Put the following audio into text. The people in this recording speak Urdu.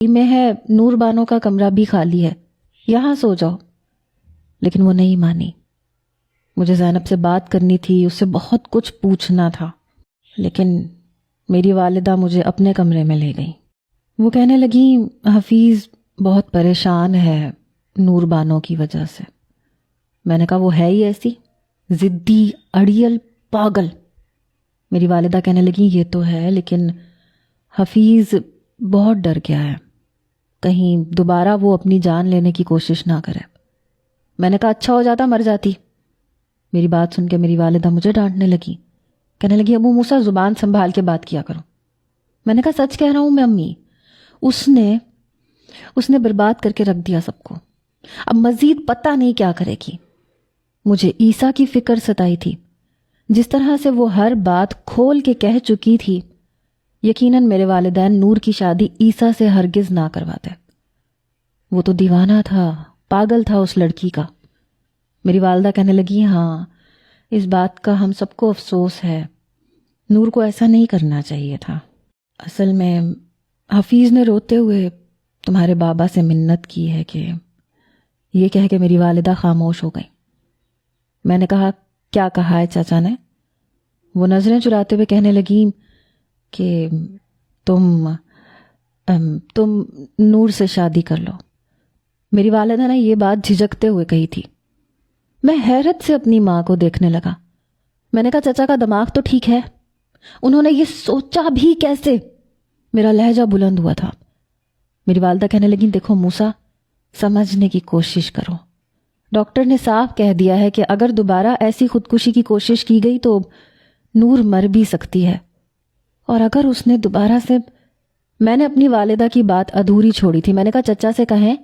میں ہے نور بانو کا کمرہ بھی خالی ہے، یہاں سو جاؤ۔ لیکن وہ نہیں مانی۔ مجھے زینب سے بات کرنی تھی، اس سے بہت کچھ پوچھنا تھا، لیکن میری والدہ مجھے اپنے کمرے میں لے گئی۔ وہ کہنے لگیں حفیظ بہت پریشان ہے نور بانو کی وجہ سے۔ میں نے کہا وہ ہے ہی ایسی ضدی، اڑیل، پاگل۔ میری والدہ کہنے لگیں یہ تو ہے، لیکن حفیظ بہت ڈر گیا ہے، کہیں دوبارہ وہ اپنی جان لینے کی کوشش نہ کرے۔ میں نے کہا اچھا ہو جاتا مر جاتی۔ میری بات سن کے میری والدہ مجھے ڈانٹنے لگی، کہنے لگی ابو موسیٰ زبان سنبھال کے بات کیا کرو۔ میں نے کہا سچ کہہ رہا ہوں میں امی، اس نے برباد کر کے رکھ دیا سب کو، اب مزید پتہ نہیں کیا کرے گی۔ مجھے عیسیٰ کی فکر ستائی تھی، جس طرح سے وہ ہر بات کھول کے کہہ چکی تھی، یقیناً میرے والدین نور کی شادی عیسیٰ سے ہرگز نہ کرواتے۔ وہ تو دیوانہ تھا، پاگل تھا اس لڑکی کا۔ میری والدہ کہنے لگی ہاں اس بات کا ہم سب کو افسوس ہے، نور کو ایسا نہیں کرنا چاہیے تھا۔ اصل میں حفیظ نے روتے ہوئے تمہارے بابا سے منت کی ہے کہ یہ کہہ کے میری والدہ خاموش ہو گئی۔ میں نے کہا کیا کہا ہے چاچا نے؟ وہ نظریں چراتے ہوئے کہنے لگی کہ تم نور سے شادی کر لو۔ میری والدہ نے یہ بات جھجکتے ہوئے کہی تھی۔ میں حیرت سے اپنی ماں کو دیکھنے لگا۔ میں نے کہا چچا کا دماغ تو ٹھیک ہے، انہوں نے یہ سوچا بھی کیسے؟ میرا لہجہ بلند ہوا تھا۔ میری والدہ کہنے لگی دیکھو موسیٰ، سمجھنے کی کوشش کرو، ڈاکٹر نے صاف کہہ دیا ہے کہ اگر دوبارہ ایسی خودکشی کی کوشش کی گئی تو نور مر بھی سکتی ہے، اور اگر اس نے دوبارہ سے… میں نے اپنی والدہ کی بات ادھوری چھوڑی تھی۔ میں نے کہا چچا سے کہیں